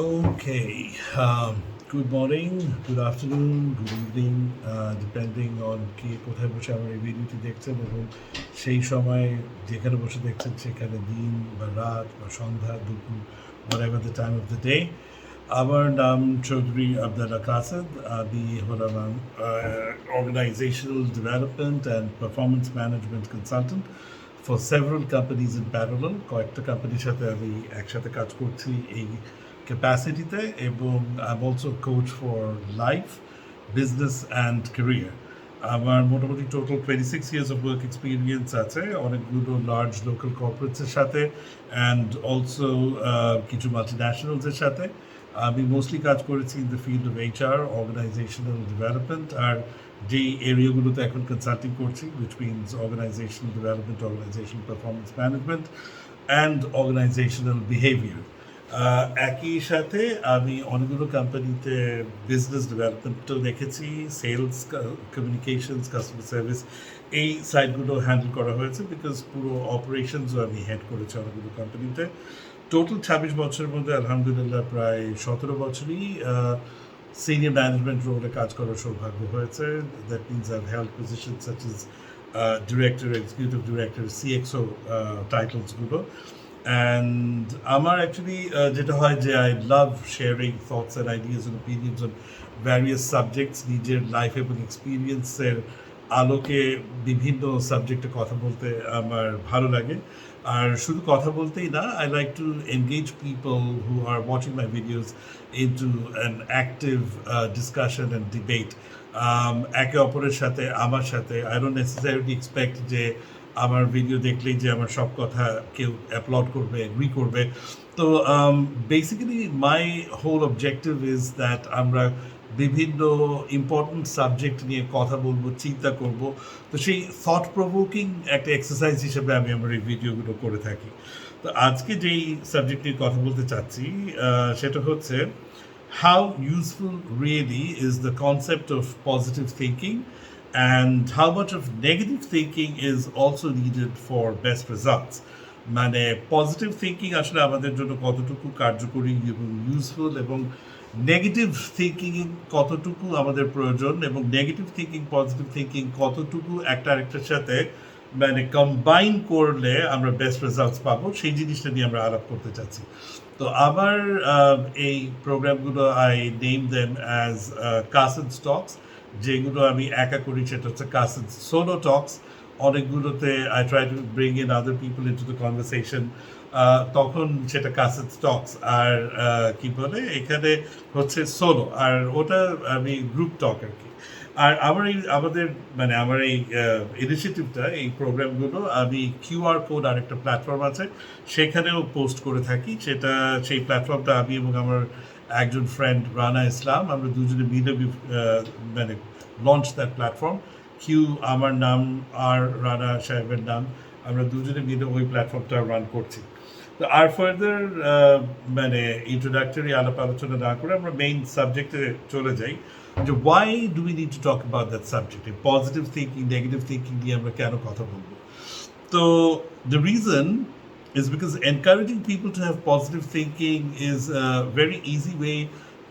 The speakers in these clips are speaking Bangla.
Okay. Good morning, good afternoon, good evening, depending on কে কোথায় বসে আমার এই ভিডিওটি দেখছেন এবং সেই সময় যেখানে বসে দেখছেন সেখানে দিন বা রাত বা সন্ধ্যা দুপুর whatever the time of the day. আমার নাম চৌধুরী আবদাল্লা কাসেদ। আমি হলাম organizational development and performance management consultant for several companies in parallel. কয়েকটা কোম্পানির সাথে আমি একসাথে কাজ করছি এই ক্যাপাসিটিতে এবং I'm also a coach for life, business and career. আমার মোটামুটি total 26 years of work experience আছে অনেকগুলো লার্জ লোকাল কর্পোরেটসের সাথে অ্যান্ড অলসো কিছু মাল্টিন্যাশনালসের সাথে। আমি মোস্টলি কাজ করেছি in the field of HR, organisational development, আর যেই এরিয়াগুলোতে এখন কনসাল্টিং করছি which means organisational development, organisational performance management and organisational behaviour. একই সাথে আমি অনেকগুলো কোম্পানিতে বিজনেস ডেভেলপমেন্টও দেখেছি, সেলস, কমিউনিকেশনস, কাস্টমার সার্ভিস, এই সাইডগুলো হ্যান্ডেল করা হয়েছে বিকজ পুরো অপারেশনসও আমি হেড করেছি অনেকগুলো কোম্পানিতে। টোটাল 26 বছরের মধ্যে আলহামদুলিল্লাহ প্রায় 17 বছরই সিনিয়র ম্যানেজমেন্ট রোলে কাজ করার সৌভাগ্য হয়েছে। That means I held position such is director, executive director, CXO টাইটেলসগুলো। অ্যান্ড আমার অ্যাকচুয়ালি যেটা হয় যে I love sharing thoughts and ideas and opinions on various subjects. নিজের লাইফ এবং এক্সপিরিয়েন্সের আলোকে বিভিন্ন সাবজেক্টে কথা বলতে আমার ভালো লাগে। আর শুধু কথা বলতেই না, I like to engage people who are watching my videos into an active discussion and debate একে অপরের সাথে, আমার সাথে। আই ডোন্ট নেসেসারিলি এক্সপেক্ট যে আমার ভিডিও দেখলেই যে আমার সব কথা কেউ অ্যাপ্লড করবে, এগ্রি করবে। তো basically my whole objective is that আমরা বিভিন্ন ইম্পর্টেন্ট সাবজেক্ট নিয়ে কথা বলবো, চিন্তা করব। তো সেই থট প্রভোকিং একটা এক্সারসাইজ হিসেবে আমি আমার এই ভিডিওগুলো করে থাকি। তো আজকে যেই সাবজেক্ট নিয়ে কথা বলতে চাচ্ছি সেটা হচ্ছে how useful really is the concept of positive thinking and how much of negative thinking is also needed for best results. মানে পজিটিভ থিঙ্কিং আসলে আমাদের জন্য কতটুকু কার্যকরী এবং ইউজফুল, এবং নেগেটিভ থিঙ্কিং কতটুকু আমাদের প্রয়োজন, এবং নেগেটিভ থিঙ্কিং পজিটিভ থিঙ্কিং কতটুকু একটা আরেকটার সাথে মানে কম্বাইন করলে আমরা বেস্ট রেজাল্টস পাবো, সেই জিনিসটা নিয়ে আমরা আলাপ করতে চাচ্ছি। তো আমার এই প্রোগ্রামগুলো I name them as Kased talks. যেগুলো আমি একা করি সেটা হচ্ছে কাসেদ সোলো টক্স। অনেকগুলোতে I try to bring in other people into the conversation, তখন সেটা কাসেদ টক্স। আর কি বলে এখানে হচ্ছে সোলো, আর ওটা আমি গ্রুপ টক আর কি। আর আমার এই ইনিশিয়েটিভটা, এই প্রোগ্রামগুলো আমি কিউআর কোড আর একটা প্ল্যাটফর্ম আছে সেখানেও পোস্ট করে থাকি। সেই প্ল্যাটফর্মটা আমি এবং আমার একজন ফ্রেন্ড রানা ইসলাম, আমরা দুজনে মিলে মানে লঞ্চ দ্যাট প্ল্যাটফর্ম। কিউ আমার নাম আর রানা সাহেবের নাম, আমরা দুজনে মিলে ওই প্ল্যাটফর্মটা রান করছি। তো আর ফার্দার মানে ইন্ট্রোডাক্টরি আলাপ আলোচনা না করে আমরা মেইন সাবজেক্টে চলে যাই যে why do we need to talk about that subject? Positive thinking, negative thinking নিয়ে আমরা কেন কথা বলবো? তো the reason is because encouraging people to have positive thinking is a very easy way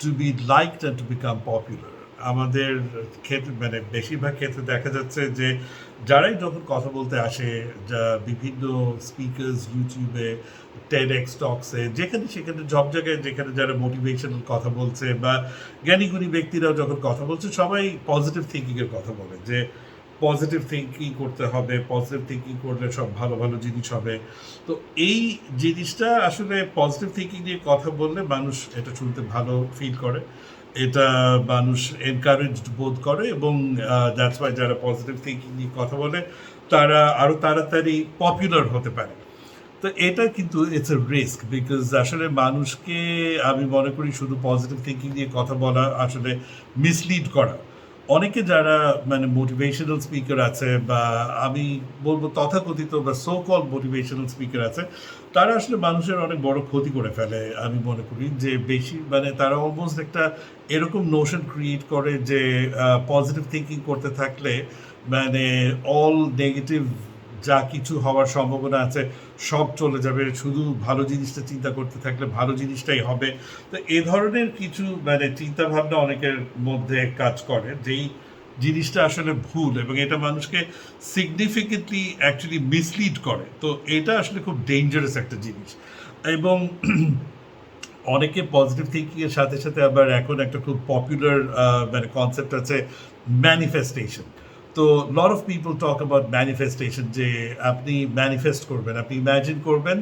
to be liked and to become popular. আমাদের ক্ষেত্রে মানে বেশিরভাগ ক্ষেত্রে দেখা যাচ্ছে যে যারাই যখন কথা বলতে আসে, যা বিভিন্ন স্পিকার্স ইউটিউবে, টেডএক্স টক্সে, যেখানে সেখানে সব জায়গায় যেখানে যারা মোটিভেশনাল কথা বলছে বা জ্ঞানীগুণী ব্যক্তিরাও যখন কথা বলছে, সবাই পজিটিভ থিঙ্কিংয়ের কথা বলে যে পজিটিভ থিঙ্কিং করতে হবে, পজিটিভ থিঙ্কিং করলে সব ভালো ভালো জিনিস হবে। তো এই জিনিসটা আসলে পজিটিভ থিঙ্কিং নিয়ে কথা বললে মানুষ এটা শুনতে ভালো ফিল করে, এটা মানুষ এনকারেজড বোধ করে, এবং দ্যাটস ওয়াই যারা পজিটিভ থিঙ্কিং নিয়ে কথা বলে তারা আরও তাড়াতাড়ি পপুলার হতে পারে। তো এটা কিন্তু ইটস এ রিস্ক, বিকজ আসলে মানুষকে আমি মনে করি শুধু পজিটিভ থিঙ্কিং নিয়ে কথা বলা আসলে মিসলিড করা। অনেকে যারা মানে মোটিভেশনাল স্পিকার আছে, বা আমি বলবো তথাকথিত বা সো কল মোটিভেশনাল স্পিকার আছে, তারা আসলে মানুষের অনেক বড় ক্ষতি করে ফেলে। আমি মনে করি যে বেশি মানে তারা অলমোস্ট একটা এরকম নোশন ক্রিয়েট করে যে পজিটিভ থিঙ্কিং করতে থাকলে মানে অল নেগেটিভ যা কিছু হওয়ার সম্ভাবনা আছে সব চলে যাবে, শুধু ভালো জিনিসটা চিন্তা করতে থাকলে ভালো জিনিসটাই হবে। তো এ ধরনের কিছু চিন্তাভাবনা অনেকের মধ্যে কাজ করে, যেই জিনিসটা আসলে ভুল এবং এটা মানুষকে সিগনিফিকেন্টলি অ্যাকচুয়ালি মিসলিড করে। তো এটা আসলে খুব ডেঞ্জারাস একটা জিনিস। এবং অনেকে পজিটিভ থিঙ্কিংয়ের সাথে সাথে আবার এখন একটা খুব পপুলার কনসেপ্ট আছে ম্যানিফেস্টেশন। তো lot of people talk about manifestation, যে আপনি ম্যানিফেস্ট করবেন, আপনি ইম্যাজিন করবেন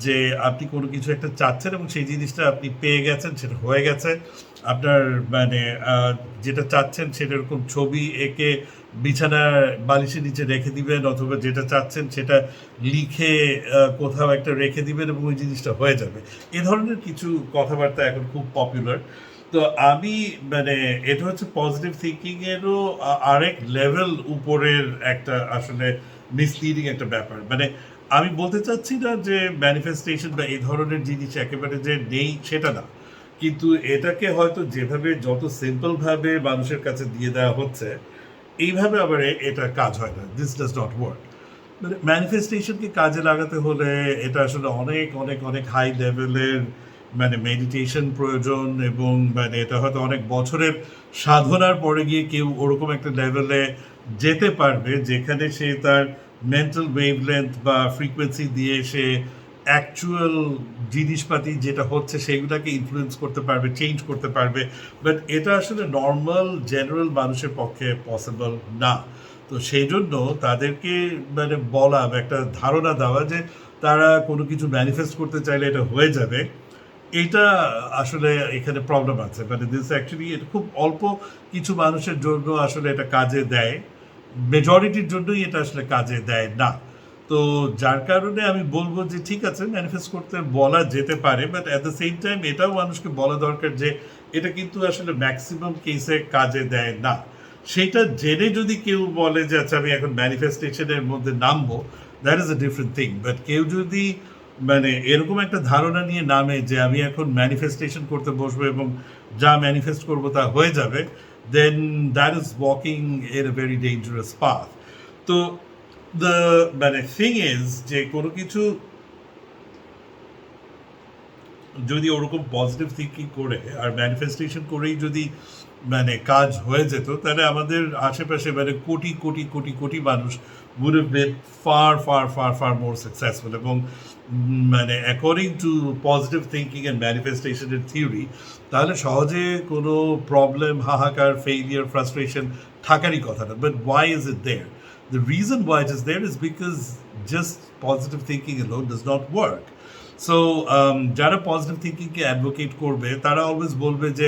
যে আপনি কোনো কিছু একটা চাচ্ছেন এবং সেই জিনিসটা আপনি পেয়ে গেছেন, সেটা হয়ে গেছে। আপনার যেটা চাচ্ছেন সেটা এরকম ছবি এঁকে বিছানার বালিশের নিচে রেখে দিবেন, অথবা যেটা চাচ্ছেন সেটা লিখে কোথাও একটা রেখে দিবেন এবং ওই জিনিসটা হয়ে যাবে। এ ধরনের কিছু কথাবার্তা এখন খুব পপুলার। তো আমি এটা হচ্ছে পজিটিভ থিঙ্কিংয়েরও আরেক লেভেল উপরের একটা আসলে মিসলিডিং একটা ব্যাপার। আমি বলতে চাচ্ছি না যে ম্যানিফেস্টেশন বা এই ধরনের জিনিস একেবারে যে নেই সেটা না, কিন্তু এটাকে হয়তো যেভাবে যত সিম্পলভাবে মানুষের কাছে দিয়ে দেওয়া হচ্ছে, এইভাবে আবার এটা কাজ হয় না। This does not work. ম্যানিফেস্টেশনকে কাজে লাগাতে হলে এটা আসলে অনেক অনেক অনেক হাই লেভেলের মেডিটেশন প্রয়োজন, এবং এটা হয়তো অনেক বছরের সাধনার পরে গিয়ে কেউ ওরকম একটা লেভেলে যেতে পারবে যেখানে সে তার মেন্টাল ওয়েভলেন্থ বা ফ্রিকোয়েন্সি দিয়ে সে অ্যাকচুয়াল জিনিসপাতি যেটা হচ্ছে সেগুলোকে ইনফ্লুয়েন্স করতে পারবে, চেঞ্জ করতে পারবে। বাট এটা আসলে নর্মাল জেনারেল মানুষের পক্ষে পসিবল না। তো সেই জন্য তাদেরকে বলা বা একটা ধারণা দেওয়া যে তারা কোনো কিছু ম্যানিফেস্ট করতে চাইলে এটা হয়ে যাবে, এইটা আসলে এখানে প্রবলেম আছে। দিস অ্যাকচুয়ালি এটা খুব অল্প কিছু মানুষের জন্য আসলে এটা কাজে দেয়, মেজরিটির জন্যই এটা আসলে কাজে দেয় না। তো যার কারণে আমি বলবো যে ঠিক আছে, ম্যানিফেস্ট করতে বলা যেতে পারে, but at the same time এটাও মানুষকে বলা দরকার যে এটা কিন্তু আসলে ম্যাক্সিমাম কেসে কাজে দেয় না। সেটা জেনে যদি কেউ বলে যে আচ্ছা আমি এখন ম্যানিফেস্টেশনের মধ্যে নামবো, that is a different thing. But কেউ যদি এরকম একটা ধারণা নিয়ে নামে যে আমি এখন ম্যানিফেস্টেশন করতে বসবো এবং যা ম্যানিফেস্ট করবো তা হয়ে যাবে, then that is walking in a very dangerous path. তো দ্য থিং ইজ যে কোনো কিছু যদি ওরকম পজিটিভ থিঙ্কিং করে আর ম্যানিফেস্টেশন করেই যদি কাজ হয়ে যেত, তাহলে আমাদের আশেপাশে কোটি কোটি কোটি কোটি মানুষ would have been far far far far more successful। এবং according to positive thinking and ম্যানিফেস্টেশনের থিওরি, তাহলে সহজে কোনো প্রবলেম, হাহাকার, ফেইলিয়ার, ফ্রাস্ট্রেশন থাকারই কথা না। But why is it there? The reason why it is there is because just positive thinking alone does not work. So যারা পজিটিভ থিঙ্কিংকে অ্যাডভোকেট করবে তারা অলওয়েজ বলবে যে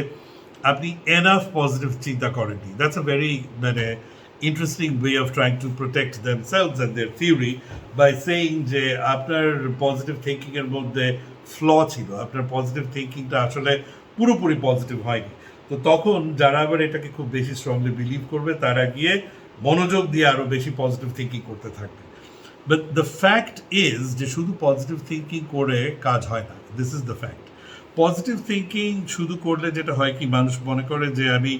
আপনি এনাফ পজিটিভ চিন্তা করেননি। That's a very interesting way of trying to protect themselves and their theory by saying যে আপনার পজিটিভ থিঙ্কিংয়ের মধ্যে ফ্ল ছিল, আপনার পজিটিভ থিঙ্কিংটা আসলে পুরোপুরি পজিটিভ হয়নি। তো তখন যারা আবার এটাকে খুব বেশি স্ট্রংলি বিলিভ করবে তারা গিয়ে মনোযোগ দিয়ে আরও বেশি পজিটিভ থিঙ্কিং করতে থাকবে। বাট দ্য ফ্যাক্ট ইজ যে শুধু পজিটিভ থিঙ্কিং করে কাজ হয় না। This is the fact. Positive thinking শুধু করলে যেটা হয় কি, মানুষ মনে করে যে আমি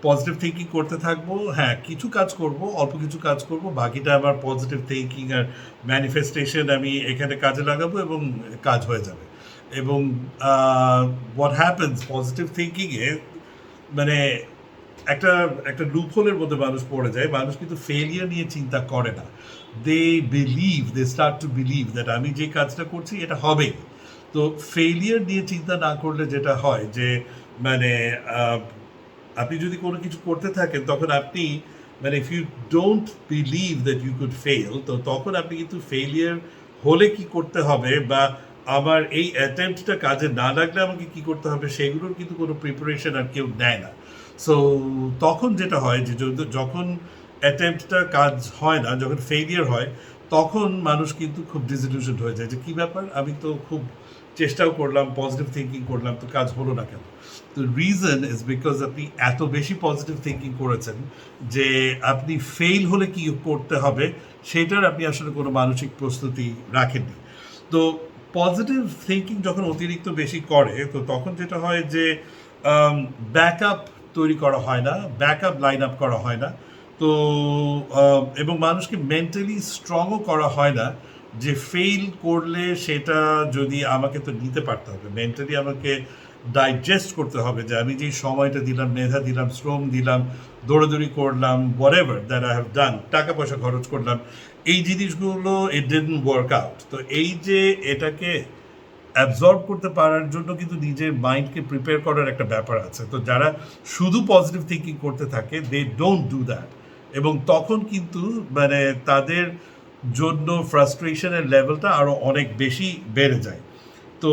পজিটিভ থিঙ্কিং করতে থাকবো, হ্যাঁ কিছু কাজ করব, অল্প কিছু কাজ করব, বাকিটা আমার পজিটিভ থিঙ্কিং আর ম্যানিফেস্টেশন আমি এখানে কাজে লাগাবো এবং কাজ হয়ে যাবে। এবং হোয়াট হ্যাপেন্স পজিটিভ থিঙ্কিংয়ে একটা একটা লুপহোলের মধ্যে মানুষ পড়ে যায়। মানুষ কিন্তু ফেলিয়ার নিয়ে চিন্তা করে না। They start to believe that আমি যে কাজটা করছি এটা হবে। তো ফেলিয়ার নিয়ে চিন্তা না করলে যেটা হয় যে আপনি যদি কোনো কিছু করতে থাকেন তখন আপনি if you don't believe that you could fail, তো তখন আপনি কিন্তু ফেলিয়ার হলে কি করতে হবে বা আমার এই অ্যাটেম্পটটা কাজে না লাগলে আমাকে কি করতে হবে সেগুলোর কিন্তু কোনো প্রিপারেশন আর কেউ নেয় না। সো তখন যেটা হয় যে যখন অ্যাটেম্পটটা কাজ হয় না, যখন ফেলিয়ার হয়, তখন মানুষ কিন্তু খুব ডিসিলিউশন হয়ে যায় যে কী ব্যাপার, আমি তো খুব চেষ্টাও করলাম, পজিটিভ থিঙ্কিং করলাম, তো কাজ হলো না কেন? তো রিজন ইজ বিকজ আপনি এত বেশি পজিটিভ থিঙ্কিং করেছেন যে আপনি ফেল হলে কি করতে হবে সেটার আপনি আসলে কোনো মানসিক প্রস্তুতি রাখেননি। তো পজিটিভ থিঙ্কিং যখন অতিরিক্ত বেশি করে, তো তখন যেটা হয় যে ব্যাকআপ তৈরি করা হয় না, ব্যাকআপ লাইন আপ করা হয় না। তো এবং মানুষকে মেন্টালি স্ট্রংও করা হয় না যে ফেল করলে সেটা যদি আমাকে তো নিতে পারতে হবে, মেন্টালি আমাকে ডাইজেস্ট করতে হবে যে আমি যে সময়টা দিলাম, মেধা দিলাম, শ্রম দিলাম, দৌড়াদৌড়ি করলাম, what ever that I have done, টাকা পয়সা খরচ করলাম, এই জিনিসগুলো ইট ডিডন্ট ওয়ার্ক আউট। তো এই যে এটাকে অ্যাবজর্ব করতে পারার জন্য কিন্তু নিজের মাইন্ডকে প্রিপেয়ার করার একটা ব্যাপার আছে। তো যারা শুধু পজিটিভ থিঙ্কিং করতে থাকে দে ডোন্ট ডু দ্যাট, এবং তখন কিন্তু মানে তাদের জন্য ফ্রাস্ট্রেশনের লেভেলটা আরও অনেক বেশি বেড়ে যায়। তো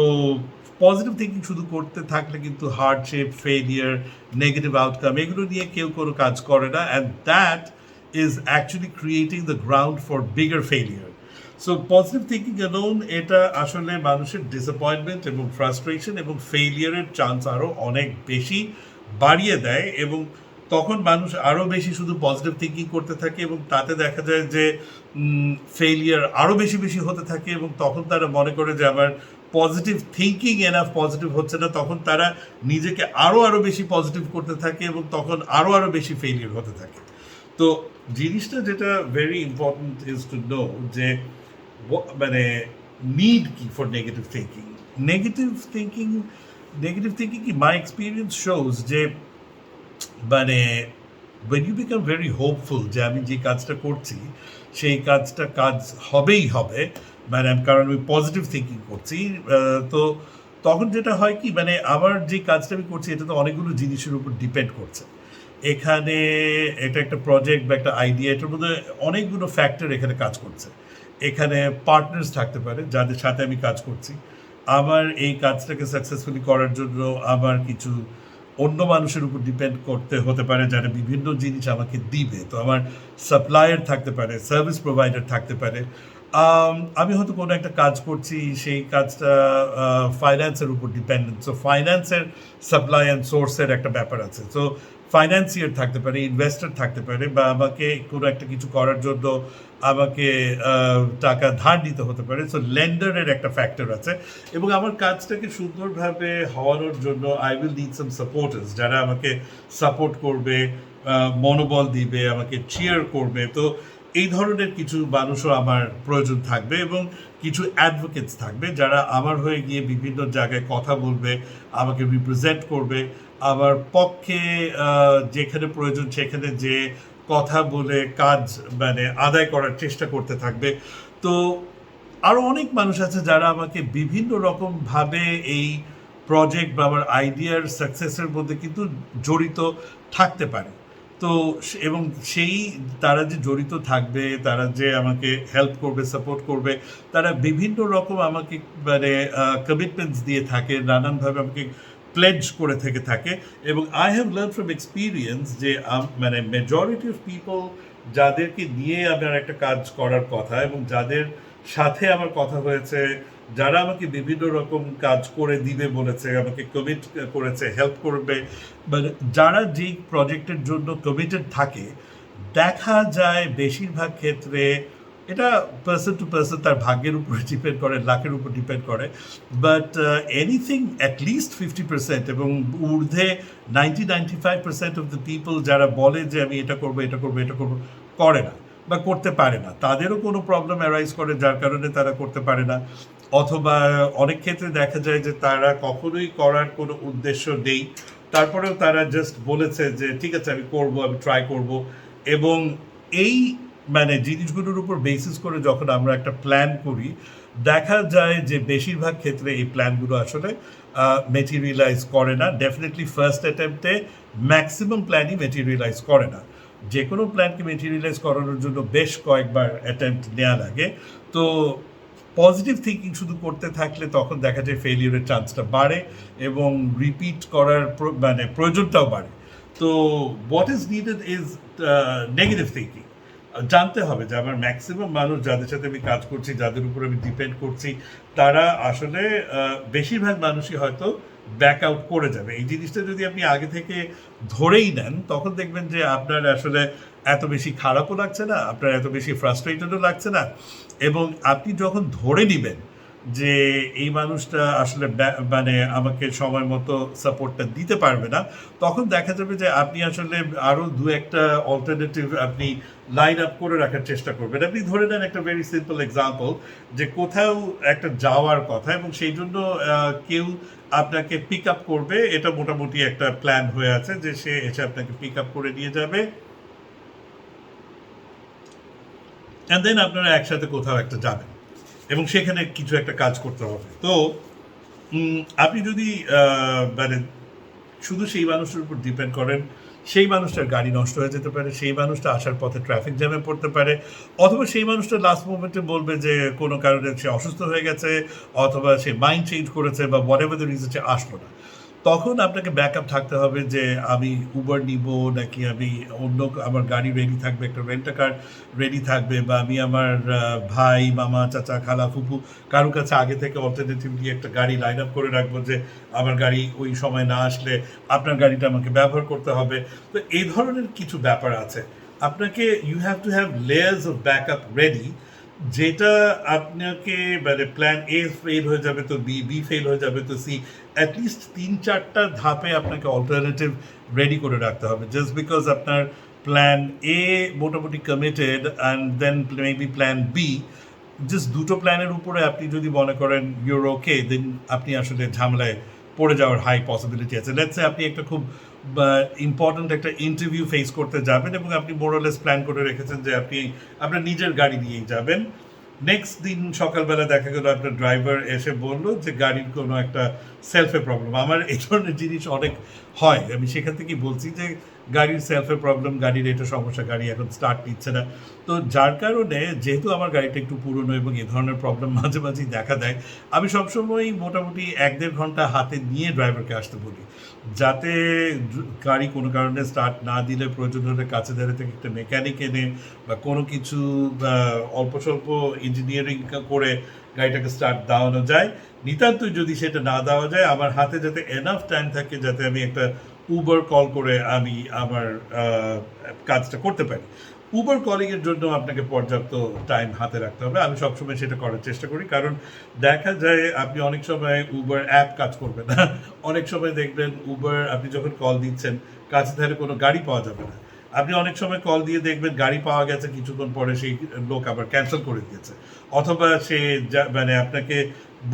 পজিটিভ থিঙ্কিং শুধু করতে থাকলে কিন্তু হার্ডশিপ, ফেলিয়ার, নেগেটিভ আউটকাম এগুলো নিয়ে কেউ কোনো কাজ করে না, and that is actually creating the ground for bigger failure. So positive thinking alone এটা আসলে মানুষের ডিসঅ্যাপয়েন্টমেন্ট এবং ফ্রাস্ট্রেশন এবং ফেলিয়ারের চান্স আরও অনেক বেশি বাড়িয়ে দেয়, এবং তখন মানুষ আরও বেশি শুধু পজিটিভ থিঙ্কিং করতে থাকে, এবং তাতে দেখা যায় যে ফেলিয়ার আরও বেশি বেশি হতে থাকে, এবং তখন তারা মনে করে যে আমার পজিটিভ থিঙ্কিং এনাফ পজিটিভ হচ্ছে না, তখন তারা নিজেকে আরও বেশি পজিটিভ করতে থাকে, এবং তখন আরও বেশি ফেলিয়ার হতে থাকে। তো জিনিসটা যেটা very important is to know যে মানে নিড কি for negative thinking. Negative thinking কি মাই এক্সপিরিয়েন্স শোজ যে মানে when you become very hopeful যে আমি যে কাজটা করছি সেই কাজটা কাজ হবেই হবে, মানে কারণ আমি পজিটিভ থিঙ্কিং করছি, তো তখন যেটা হয় কি মানে আমার যে কাজটা আমি করছি এটা তো অনেকগুলো জিনিসের উপর ডিপেন্ড করছে। এখানে এটা একটা প্রজেক্ট বা একটা আইডিয়া, এটার মধ্যে অনেকগুলো ফ্যাক্টর এখানে কাজ করছে। এখানে পার্টনার্স থাকতে পারে যাদের সাথে আমি কাজ করছি, আমার এই কাজটাকে সাকসেসফুলি করার জন্য আমার কিছু অন্য মানুষের উপর ডিপেন্ড করতে হতে পারে যারা বিভিন্ন জিনিস আমাকে দিবে। তো আমার সাপ্লায়ার থাকতে পারে, সার্ভিস প্রোভাইডার থাকতে পারে। আমি হয়তো কোনো একটা কাজ করছি, সেই কাজটা ফাইন্যান্সের উপর ডিপেন্ডেন্ট, সো ফাইন্যান্সের সাপ্লাই অ্যান্ড সোর্সের একটা ব্যাপার আছে। সো ফাইন্যান্সিয়ার থাকতে পারে, ইনভেস্টর থাকতে পারে, বা আমাকে কোনো একটা কিছু করার জন্য আমাকে টাকা ধার দিতে হতে পারে, সো লেন্ডারের একটা ফ্যাক্টর আছে। এবং আমার কাজটাকে সুন্দরভাবে হওয়ানোর জন্য I will need some supporters যারা আমাকে সাপোর্ট করবে, মনোবল দিবে, আমাকে চিয়ার করবে। তো এই ধরনের কিছু মানুষও আমার প্রয়োজন থাকবে, এবং কিছু অ্যাডভোকেটস থাকবে যারা আমার হয়ে গিয়ে বিভিন্ন জায়গায় কথা বলবে, আমাকে রিপ্রেজেন্ট করবে, আমার পক্ষে যেখানে প্রয়োজন সেখানে যে কথা বলে কাজ মানে আদায় করার চেষ্টা করতে থাকবে। তো আরও অনেক মানুষ আছে যারা আমাকে বিভিন্ন রকমভাবে এই প্রজেক্ট বা আমার আইডিয়ার সাকসেসের মধ্যে কিন্তু জড়িত থাকতে পারে। তো এবং সেই তারা যে জড়িত থাকবে, তারা যে আমাকে হেল্প করবে, সাপোর্ট করবে, তারা বিভিন্ন রকম আমাকে মানে কমিটমেন্টস দিয়ে থাকে, নানানভাবে আমাকে প্লেজ করে থেকে থাকে। এবং I have learn from experience যে মানে মেজরিটি অফ পিপল যাদেরকে নিয়ে আমার একটা কাজ করার কথা এবং যাদের সাথে আমার কথা হয়েছে, যারা আমাকে বিভিন্ন রকম কাজ করে দিবে বলেছে, আমাকে কমিট করেছে, হেল্প করবে, মানে যারা যেই প্রজেক্টের জন্য কমিটেড থাকে, দেখা যায় বেশিরভাগ ক্ষেত্রে এটা পার্সন টু পার্সন তার ভাগ্যের উপর ডিপেন্ড করে, লাখের উপর ডিপেন্ড করে, বাট এনিথিং অ্যাটলিস্ট 50% এবং ঊর্ধ্বে 95% অফ দ্য পিপল যারা বলে যে আমি এটা করবো এটা করবো এটা করবো, করে না বা করতে পারে না। তাদেরও কোনো প্রবলেম অ্যারাইজ করে যার কারণে তারা করতে পারে না, অথবা অনেক ক্ষেত্রে দেখা যায় যে তারা কখনোই করার কোনো উদ্দেশ্য নেই, তারপরেও তারা জাস্ট বলেছে যে ঠিক আছে আমি করবো, আমি ট্রাই করব। এবং এই মানে জিনিসগুলোর উপর বেসিস করে যখন আমরা একটা প্ল্যান করি, দেখা যায় যে বেশিরভাগ ক্ষেত্রে এই প্ল্যানগুলো আসলে মেটেরিয়ালাইজ করে না। ডেফিনেটলি ফার্স্ট অ্যাটেম্পটে ম্যাক্সিমাম প্ল্যানই মেটেরিয়ালাইজ করে না। যে কোনো প্ল্যানকে মেটেরিয়ালাইজ করানোর জন্য বেশ কয়েকবার অ্যাটেম্পট নেওয়া লাগে। তো পজিটিভ থিঙ্কিং শুধু করতে থাকলে তখন দেখা যায় ফেলিউরের চান্সটা বাড়ে এবং রিপিট করার মানে প্রয়োজনটাও বাড়ে। তো what is needed is negative thinking. জানতে হবে যে আমার ম্যাক্সিমাম মানুষ যাদের সাথে আমি কাজ করছি, যাদের উপর আমি ডিপেন্ড করছি, তারা আসলে বেশিরভাগ মানুষই হয়তো ব্যাক আউট করে যাবে। এই জিনিসটা যদি আপনি আগে থেকে ধরেই নেন তখন দেখবেন যে আপনার আসলে এত বেশি খারাপও লাগছে না, আপনার এত বেশি ফ্রাস্ট্রেটেডও লাগছে না। এবং আপনি যখন ধরে নেবেন যে এই মানুষটা আসলে মানে আমাকে সময় মতো সাপোর্টটা দিতে পারবে না, তখন দেখা যাবে যে আপনি আসলে আরও দু একটা অল্টারনেটিভ আপনি লাইন আপ করে রাখার চেষ্টা করবেন। আপনি ধরে নেন একটা ভেরি সিম্পল এক্সাম্পল, যে কোথাও একটা যাওয়ার কথা এবং সেই জন্য কেউ আপনাকে পিক আপ করবে, এটা মোটামুটি একটা প্ল্যান হয়ে আছে যে সে এসে আপনাকে পিক আপ করে নিয়ে যাবে, অ্যান্ড দেন আপনারা একসাথে কোথাও একটা যাবেন এবং সেখানে কিছু একটা কাজ করতে হবে। তো আপনি যদি মানে শুধু সেই মানুষের উপর ডিপেন্ড করেন, সেই মানুষটার গাড়ি নষ্ট হয়ে যেতে পারে, সেই মানুষটা আসার পথে ট্রাফিক জ্যামে পড়তে পারে, অথবা সেই মানুষটা লাস্ট মোমেন্টে বলবে যে কোনো কারণে সে অসুস্থ হয়ে গেছে, অথবা সে মাইন্ড চেঞ্জ করেছে, বা হোয়াট এভার দ্য রিজন, সে আসলো না। তখন আপনাকে ব্যাকআপ থাকতে হবে যে আমি উবার নিব, নাকি আমি অন্য আমার গাড়ি রেডি থাকবে, একটা রেন্টা কার রেডি থাকবে, বা আমি আমার ভাই, মামা, চাচা, খালা, ফুপু কারোর কাছে আগে থেকে অল্টারনেটিভলি একটা গাড়ি লাইন আপ করে রাখবো, যে আমার গাড়ি ওই সময় না আসলে আপনার গাড়িটা আমাকে ব্যবহার করতে হবে। তো এই ধরনের কিছু ব্যাপার আছে। আপনাকে you have to have layers of backup ready, যেটা আপনাকে মানে প্ল্যান এ ফেল হয়ে যাবে তো বি, বি ফেল হয়ে যাবে তো সি, অ্যাটলিস্ট 3-4টা ধাপে আপনাকে অল্টারনেটিভ রেডি করে রাখতে হবে। জাস্ট বিকজ আপনার প্ল্যান এ মোটামুটি committed and then maybe plan B, just দুটো প্ল্যানের উপরে আপনি যদি মনে করেন ইউর ওকে, দেন আপনি আসলে ঝামেলায় পড়ে যাওয়ার হাই পসিবিলিটি আছে। লেটস সে আপনি একটা খুব ইম্পর্ট্যান্ট একটা ইন্টারভিউ ফেস করতে যাবেন এবং আপনি মোরলেস প্ল্যান করে রেখেছেন যে আপনি আপনার নিজের গাড়ি নিয়েই যাবেন। নেক্সট দিন সকালবেলা দেখা গেল আপনার ড্রাইভার এসে বললো যে গাড়ির কোনো একটা সেলফে প্রবলেম। আমার এই ধরনের জিনিস অনেক হয়, আমি সেখান থেকেই বলছি যে গাড়ির সেলফে প্রবলেম, গাড়ির এটা সমস্যা, গাড়ি এখন স্টার্ট নিচ্ছে না। তো যার কারণে যেহেতু আমার গাড়িটা একটু পুরনো এবং এ ধরনের প্রবলেম মাঝে মাঝেই দেখা দেয়, আমি সবসময়ই মোটামুটি 1-1.5 ঘন্টা হাতে নিয়ে ড্রাইভারকে আসতে বলি, যাতে গাড়ি কোনো কারণে স্টার্ট না দিলে প্রয়োজন হলে কাছে দাঁড়িয়ে থেকে একটা মেকানিক এনে বা কোনো কিছু অল্প স্বল্প ইঞ্জিনিয়ারিং করে গাড়িটাকে স্টার্ট দেওয়ানো যায়। নিতান্তই যদি সেটা না দেওয়া যায়, আমার হাতে যাতে এনাফ টাইম থাকে যাতে আমি একটা উবার কল করে আমি আমার কাজটা করতে পারি। উবার কলিংয়ের জন্য আপনাকে পর্যাপ্ত টাইম হাতে রাখতে হবে। আমি সবসময় সেটা করার চেষ্টা করি, কারণ দেখা যায় আপনি অনেক সময় উবার অ্যাপ কাজ করবে না। অনেক সময় দেখবেন উবার আপনি যখন কল দিচ্ছেন কাছে ধারে কোনো গাড়ি পাওয়া যাবে না। আপনি অনেক সময় কল দিয়ে দেখবেন গাড়ি পাওয়া গেছে, কিছুক্ষণ পরে সেই লোক আবার ক্যান্সেল করে দিয়েছে, অথবা সে মানে আপনাকে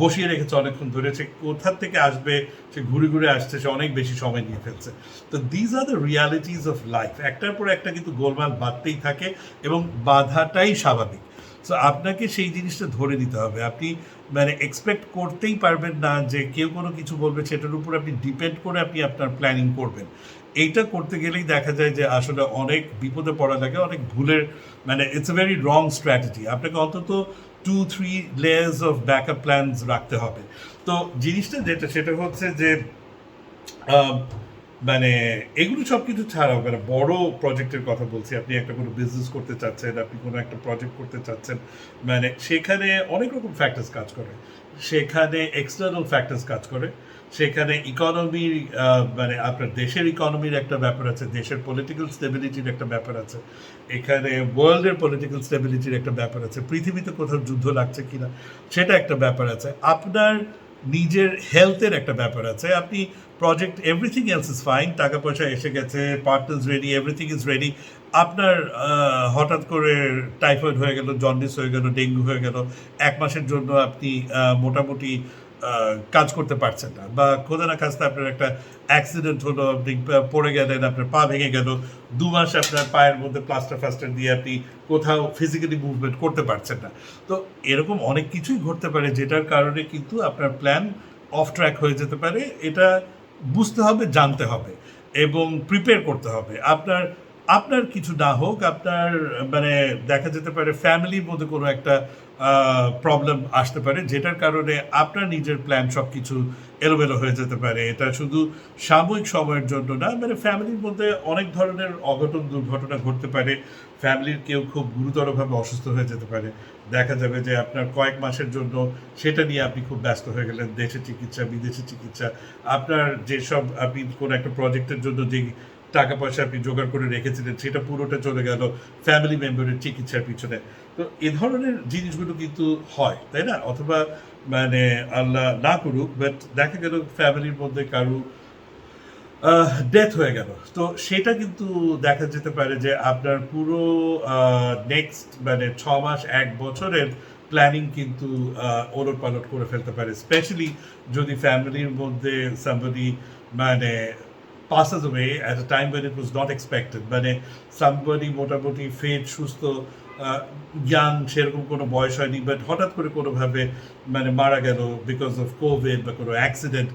বসিয়ে রেখেছে অনেকক্ষণ ধরে, সে কোথার থেকে আসবে, সে ঘুরে ঘুরে আসছে, সে অনেক বেশি সময় নিয়ে ফেলছে। তো these are the realities of life. একটার পর একটা কিন্তু গোলমাল বাঁধতেই থাকে এবং বাধাটাই স্বাভাবিক। সো আপনাকে সেই জিনিসটা ধরে নিতে হবে। আপনি মানে এক্সপেক্ট করতেই পারবেন না যে কেউ কোনো কিছু বলবে, সেটার উপর আপনি ডিপেন্ড করে আপনি আপনার প্ল্যানিং করবেন। এইটা করতে গেলেই দেখা যায় যে আসলে অনেক বিপদে পড়া লাগে, অনেক ভুলের মানে it's a very wrong strategy. আপনাকে অন্তত 2-3 লেয়ার্স অফ ব্যাকআপ প্ল্যানস রাখতে হবে। তো জিনিসটা যেটা সেটা হচ্ছে যে মানে এগুলো সব কিছু ছাড়াও মানে বড় প্রজেক্টের কথা বলছি। আপনি একটা কোনো বিজনেস করতে চাচ্ছেন, আপনি কোনো একটা প্রজেক্ট করতে চাচ্ছেন, মানে সেখানে অনেক রকম ফ্যাক্টরস কাজ করে, সেখানে এক্সটার্নাল ফ্যাক্টরস কাজ করে, সেখানে ইকোনমির মানে আপনার দেশের ইকোনমির একটা ব্যাপার আছে, দেশের পলিটিক্যাল স্টেবিলিটির একটা ব্যাপার আছে, এখানে ওয়ার্ল্ডের পলিটিক্যাল স্টেবিলিটির একটা ব্যাপার আছে, পৃথিবীতে কোথাও যুদ্ধ লাগছে কিনা সেটা একটা ব্যাপার আছে, আপনার নিজের হেলথের একটা ব্যাপার আছে। আপনি project everything else is fine, টাকা পয়সা এসে গেছে, partners ready, everything is ready, আপনার হঠাৎ করে টাইফয়েড হয়ে গেল, জন্ডিস হয়ে গেল, ডেঙ্গু হয়ে গেল, 1 মাসের জন্য আপনি মোটামুটি কাজ করতে পারছেন না, বা খোদা না খাস্তা আপনার একটা অ্যাক্সিডেন্ট হলো, আপনি পড়ে গেলেন, আপনার পা ভেঙে গেল, 2 মাস আপনার পায়ের মধ্যে প্লাস্টার ফাস্টার দিয়ে আপনি কোথাও ফিজিক্যালি মুভমেন্ট করতে পারছেন না। তো এরকম অনেক কিছুই ঘটতে পারে, যেটার কারণে কিন্তু আপনার প্ল্যান অফ ট্র্যাক হয়ে যেতে পারে। এটা বুঝতে হবে, জানতে হবে এবং প্রিপেয়ার করতে হবে। আপনার আপনার কিছু না হোক, আপনার মানে দেখা যেতে পারে ফ্যামিলির মধ্যে কোনো একটা প্রবলেম আসতে পারে, যেটার কারণে আপনার নিজের প্ল্যান সব কিছু এলোমেলো হয়ে যেতে পারে। এটা শুধু সাময়িক সময়ের জন্য না, মানে ফ্যামিলির মধ্যে অনেক ধরনের অঘটন দুর্ঘটনা ঘটতে পারে। ফ্যামিলির কেউ খুব গুরুতরভাবে অসুস্থ হয়ে যেতে পারে, দেখা যাবে যে আপনার কয়েক মাসের জন্য সেটা নিয়ে আপনি খুব ব্যস্ত হয়ে গেলেন, দেশে চিকিৎসা, বিদেশে চিকিৎসা, আপনার যেসব আপনি কোনো একটা প্রজেক্টের জন্য যে টাকা পয়সা আপনি জোগাড় করে রেখেছিলেন সেটা পুরোটা চলে গেল ফ্যামিলি মেম্বারের চিকিৎসার পিছনে। তো এ ধরনের জিনিসগুলো কিন্তু হয়, তাই না? অথবা মানে আল্লাহ না করুক, বাট দেখা গেল ফ্যামিলির মধ্যে কারু ডেথ হয়ে গেল, তো সেটা কিন্তু দেখা যেতে পারে যে আপনার পুরো নেক্সট মানে 6 মাস 1 বছরের প্ল্যানিং কিন্তু ওলট পালট করে ফেলতে পারে, স্পেশালি যদি ফ্যামিলির মধ্যে somebody মানে passes away at a time when it was not expected, মানে somebody মোটামুটি ফিট সুস্থ ইয়াং সেরকম কোনো বয়স হয়নি, বাট হঠাৎ করে কোনোভাবে মানে মারা গেল বিকজ অফ কোভিড বা কোনো অ্যাক্সিডেন্ট,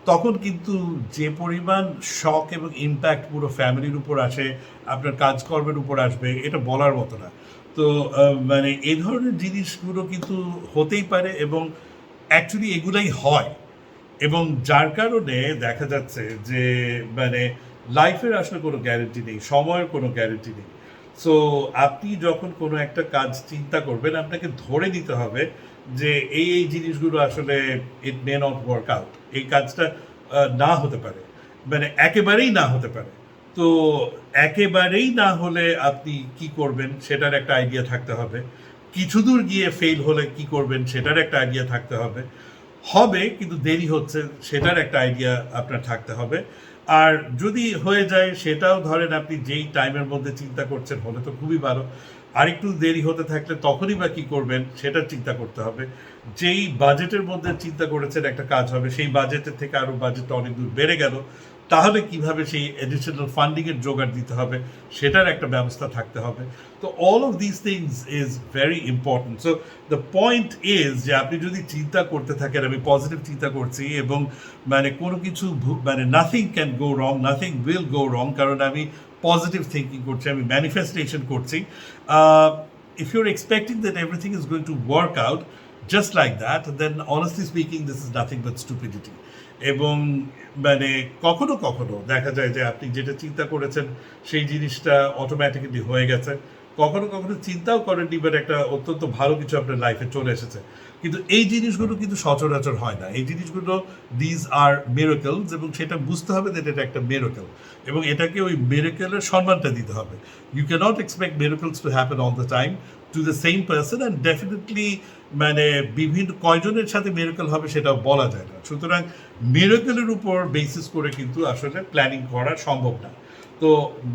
তখন কিন্তু যে পরিমাণ শক এবং ইম্প্যাক্ট পুরো ফ্যামিলির উপর আসে, আপনার কাজকর্মের উপর আসবে, এটা বলার মতো না। তো মানে এই ধরনের জিনিসগুলো কিন্তু হতেই পারে এবং অ্যাকচুয়ালি এগুলাই হয়, এবং যার কারণে দেখা যাচ্ছে যে মানে লাইফের আসলে কোনো গ্যারেন্টি নেই, সময়ের কোনো গ্যারেন্টি নেই। সো আপনি যখন কোনো একটা কাজ চিন্তা করবেন, আপনাকে ধরে নিতে হবে যে এই জিনিসগুলো আসলে ইট মে নট ওয়ার্ক আউট, এই কাজটা না হতে পারে, মানে একেবারেই না হতে পারে। তো একেবারেই না হলে আপনি কি করবেন সেটার একটা আইডিয়া থাকতে হবে, কিছু দূর গিয়ে ফেল হলে কি করবেন সেটার একটা আইডিয়া থাকতে হবে, হবে কিন্তু দেরি হচ্ছে সেটার একটা আইডিয়া আপনার থাকতে হবে। আর যদি হয়ে যায় সেটাও ধরেন আপনি যেই টাইমের মধ্যে চিন্তা করছেন হলে তো খুবই ভালো, আরেকটু দেরি হতে থাকলে তখনই বা কী করবেন সেটা চিন্তা করতে হবে। যেই বাজেটের মধ্যে চিন্তা করেছেন একটা কাজ হবে, সেই বাজেটের থেকে আরও বাজেটটা অনেক দূর বেড়ে গেল, তাহলে কিভাবে সেই অ্যাডিশনাল ফান্ডিংয়ের জোগাড় দিতে হবে সেটার একটা ব্যবস্থা থাকতে হবে। তো all of this things is very important. So the point is যে আপনি যদি চিন্তা করতে থাকেন, আমি পজিটিভ চিন্তা করছি এবং মানে কোনো কিছু মানে nothing can go wrong, nothing will go wrong, কারণ আমি পজিটিভ থিঙ্কিং করছি, আমি ম্যানিফেস্টেশন করছি। If you're expecting that everything is going to work out just like that, then honestly speaking this is nothing but stupidity. এবং মানে কখনো কখনো দেখা যায় যে আপনি যেটা চিন্তা করেছেন সেই জিনিসটা অটোমেটিক্যালি হয়ে গেছে, কখনো কখনো চিন্তাও করেননি, বাট একটা অত্যন্ত ভালো কিছু আপনার লাইফে চলে এসেছে। কিন্তু এই জিনিসগুলো কিন্তু সচরাচর হয় না, এই জিনিসগুলো দিজ আর মিরাকলস, এবং সেটা বুঝতে হবে যে এটা একটা মিরাকল, এবং এটাকে ওই মিরাকলের সম্মানটা দিতে হবে। You can't expect miracles to happen all the time to the same person, and definitely মানে বিভিন্ন কয়জনের সাথে মিরাকল হবে সেটাও বলা যায় না। সুতরাং মিরাকলের উপর বেসিস করে কিন্তু আসলে প্ল্যানিং করা সম্ভব না। তো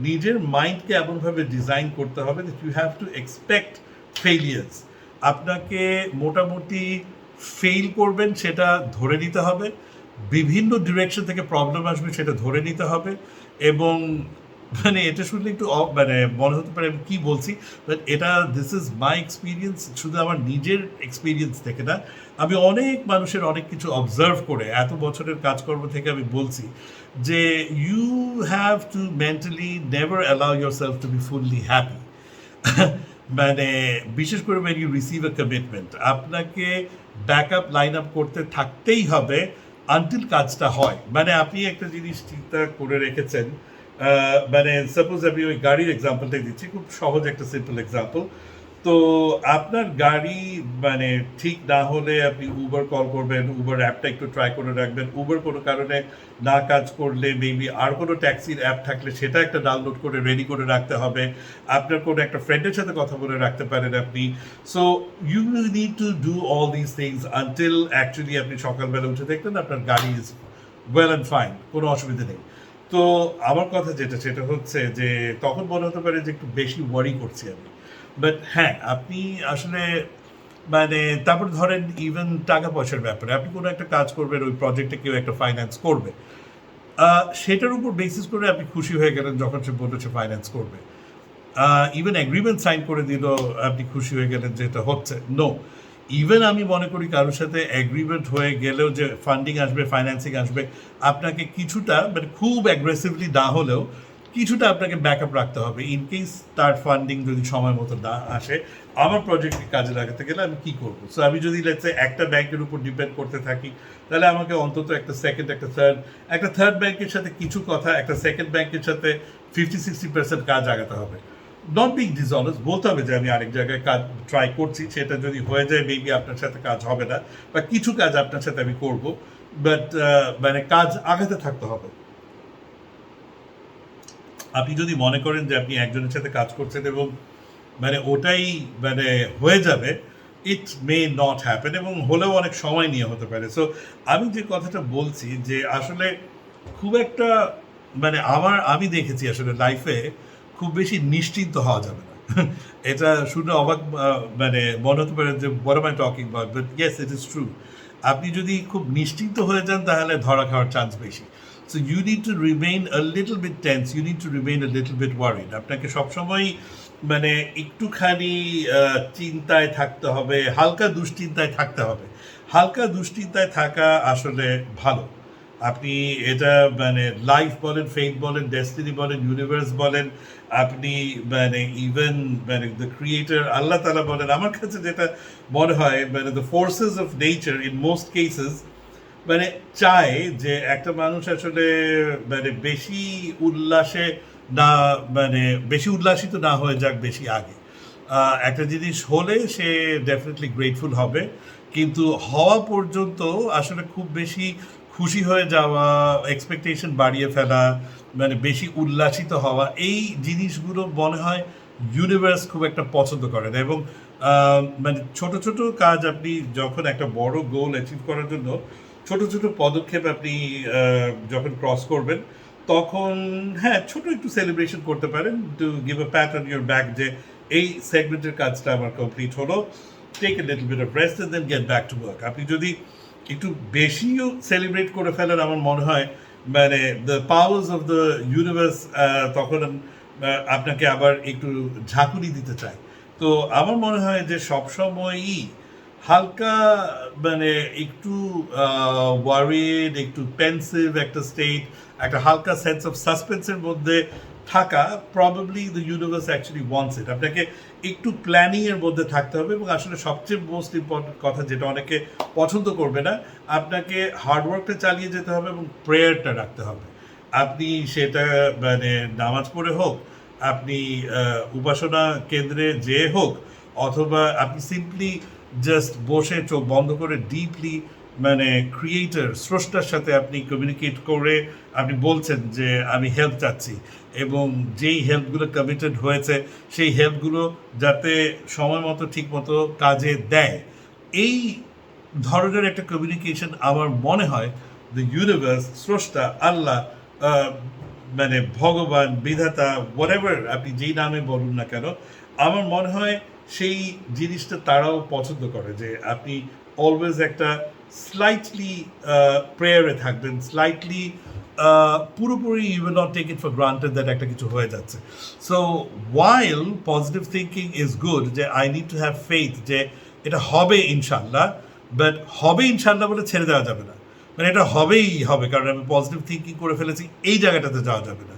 নিজের মাইন্ডকে এমনভাবে ডিজাইন করতে হবে that you have to expect failures. আপনাকে মোটামুটি ফেইল করবেন সেটা ধরে নিতে হবে, বিভিন্ন ডিরেকশন থেকে প্রবলেম আসবে সেটা ধরে নিতে হবে, এবং মানে এটা শুনলে একটু মানে মনে হতে পারে আমি কী বলছি, বাট এটা দিস ইজ মাই এক্সপিরিয়েন্স, শুধু আমার নিজের এক্সপিরিয়েন্স থেকে না, আমি অনেক মানুষের অনেক কিছু অবজার্ভ করে এত বছরের কাজকর্ম থেকে আমি বলছি যে you have to mentally never allow yourself to be fully happy. মানে বিশেষ করে when you receive a commitment, আপনাকে ব্যাকআপ লাইন আপ করতে থাকতেই হবে আনটিল কাজটা হয়। মানে আপনি একটা জিনিস চিন্তা করে রেখেছেন, মানে সাপোজ আমি ওই গাড়ির এক্সাম্পলটাই দিচ্ছি, খুব সহজ একটা সিম্পল এক্সাম্পল। তো আপনার গাড়ি মানে ঠিক না হলে আপনি উবার কল করবেন, উবার অ্যাপটা একটু ট্রাই করে রাখবেন, উবার কোনো কারণে না কাজ করলে মেবি আর কোনো ট্যাক্সির অ্যাপ থাকলে সেটা একটা ডাউনলোড করে রেডি করে রাখতে হবে, আপনার কোনো একটা ফ্রেন্ডের সাথে কথা বলে রাখতে পারেন আপনি। So you need to do all this things until actually আপনি সকালবেলা উঠে দেখবেন আপনার গাড়ি ইজ ওয়েল অ্যান্ড ফাইন, কোনো অসুবিধা নেই। তো আমার কথা যেটা সেটা হচ্ছে যে তখন মনে হতে পারে যে একটু বেশি ওয়ারি করছি আমি, বাট হ্যাঁ আপনি আসলে মানে তারপর ধরেন ইভেন টাকা পয়সার ব্যাপারে আপনি কোনো একটা কাজ করবেন, ওই প্রজেক্টে কেউ একটা ফাইন্যান্স করবে, সেটার উপর বেসিস করে আপনি খুশি হয়ে গেলেন যখন সে বললো সে ফাইন্যান্স করবে, ইভেন অ্যাগ্রিমেন্ট সাইন করে দিল, আপনি খুশি হয়ে গেলেন যে এটা হচ্ছে। নো, ইভেন আমি মনে করি কারোর সাথে অ্যাগ্রিমেন্ট হয়ে গেলেও যে ফান্ডিং আসবে, ফাইন্যান্সিং আসবে, আপনাকে কিছুটা মানে খুব অ্যাগ্রেসিভলি না হলেও কিছুটা আপনাকে ব্যাকআপ রাখতে হবে ইন কেস তার ফান্ডিং যদি সময় মতো না আসে। আমার প্রজেক্টকে কাজে লাগাতে গেলে আমি কী করবো? সো আমি যদি লেটসে একটা ব্যাংকের উপর ডিপেন্ড করতে থাকি, তাহলে আমাকে অন্তত একটা সেকেন্ড, একটা থার্ড ব্যাংকের সাথে কিছু কথা, একটা সেকেন্ড ব্যাংকের সাথে 50-60% কাজ আগাতে হবে। নট বিং ডিসঅনেস্ট, বলতে হবে যে আমি আরেক জায়গায় কাজ ট্রাই করছি, সেটা যদি হয়ে যায় মেবি আপনার সাথে কাজ হবে না, বা কিছু কাজ আপনার সাথে আমি করব, বাট মানে কাজ আগাতে থাকতে হবে। আপনি যদি মনে করেন যে আপনি একজনের সাথে কাজ করছেন এবং মানে ওটাই মানে হয়ে যাবে, ইট মে নট হ্যাপেন, এবং হলেও অনেক সময় নিয়ে হতে পারে। সো আমি যে কথাটা বলছি যে আসলে খুব একটা মানে আমি দেখেছি আসলে লাইফে খুব বেশি নিশ্চিন্ত হওয়া যাবে না। এটা শুনে অবাক মানে মনে হতে পারে যে what am I talking about, but yes it is true. আপনি যদি খুব নিশ্চিন্ত হয়ে যান তাহলে ধরা খাওয়ার চান্স বেশি। So you need to remain a little bit tense, you need to remain a little bit worried. আপনাকে সবসময় মানে একটুখানি চিন্তায় থাকতে হবে, হালকা দুশ্চিন্তায় থাকতে হবে। হালকা দুশ্চিন্তায় থাকা আসলে ভালো। আপনি এটা মানে লাইফ বলেন, ফেইথ বলেন, ডেস্টিনি বলেন, ইউনিভার্স বলেন, আপনি মানে ইভেন মানে দ্য ক্রিয়েটর আল্লাহ তাআলা বলেন, আমার কাছে যেটা মনে হয় মানে the forces of nature in most cases মানে চায় যে একটা মানুষ আসলে মানে বেশি উল্লাসে না মানে বেশি উল্লাসিত না হয়ে যাক বেশি আগে। একটা জিনিস হলে সে ডেফিনেটলি গ্রেটফুল হবে, কিন্তু হওয়া পর্যন্ত আসলে খুব বেশি খুশি হয়ে যাওয়া, এক্সপেকটেশন বাড়িয়ে ফেলা, মানে বেশি উল্লাসিত হওয়া, এই জিনিসগুলো মনে হয় ইউনিভার্স খুব একটা পছন্দ করে না। এবং মানে ছোট ছোট কাজ আপনি যখন একটা বড় গোল অ্যাচিভ করার জন্য ছোট ছোট পদক্ষেপ আপনি যখন ক্রস করবেন তখন হ্যাঁ ছোট একটু সেলিব্রেশন করতে পারেন, to give a pat on your back যে এই সেগমেন্টের কাজটা আমার কমপ্লিট হলো, take a little bit of rest and then get back to work. আপনি যদি একটু বেশিও সেলিব্রেট করে ফেলেন আমার মনে হয় মানে the powers of the universe তখন আপনাকে আবার একটু ঝাঁকুনি দিতে চায়। তো আমার মনে হয় যে সবসময়ই হালকা মানে একটু ওয়ারিড, একটু পেন্সিভ একটা স্টেট, একটা হালকা সেন্স অফ সাসপেন্সের মধ্যে থাকা, probably the universe actually wants it. আপনাকে একটু প্ল্যানিংয়ের মধ্যে থাকতে হবে, এবং আসলে সবচেয়ে মোস্ট ইম্পর্টেন্ট কথা যেটা অনেকে পছন্দ করবে না, আপনাকে হার্ডওয়ার্কটা চালিয়ে যেতে হবে এবং প্রেয়ারটা রাখতে হবে। আপনি সেটা মানে নামাজ পড়ে হোক, আপনি উপাসনা কেন্দ্রে যেয়ে হোক, অথবা আপনি সিম্পলি জাস্ট বসে চোখ বন্ধ করে ডিপলি মানে ক্রিয়েটর স্রষ্টার সাথে আপনি কমিউনিকেট করে আপনি বলছেন যে আমি হেল্প চাচ্ছি, এবং যেই হেল্পগুলো কমিটেড হয়েছে সেই হেল্পগুলো যাতে সময় মতো ঠিক মতো কাজে দেয়, এই ধরনের একটা কমিউনিকেশন আমার মনে হয় দ্য ইউনিভার্স, স্রষ্টা, আল্লাহ, মানে ভগবান, বিধাতা, হোয়াটএভার আপনি যেই নামে বলুন না কেন, আমার মনে হয় সেই জিনিসটা তারাও পছন্দ করে যে আপনি অলওয়েজ একটা স্লাইটলি প্রেয়ারে থাকবেন, স্লাইটলি পুরোপুরি you will not take it for granted that একটা কিছু হয়ে যাচ্ছে। So while positive thinking is good, যে I need to have faith যে এটা হবে ইনশাল্লাহ, বাট হবে ইনশাল্লাহ বলে ছেড়ে দেওয়া যাবে না। মানে এটা হবেই হবে, কারণ আমি পজিটিভ থিঙ্কিং করে ফেলেছি, এই জায়গাটাতে যাওয়া যাবে না।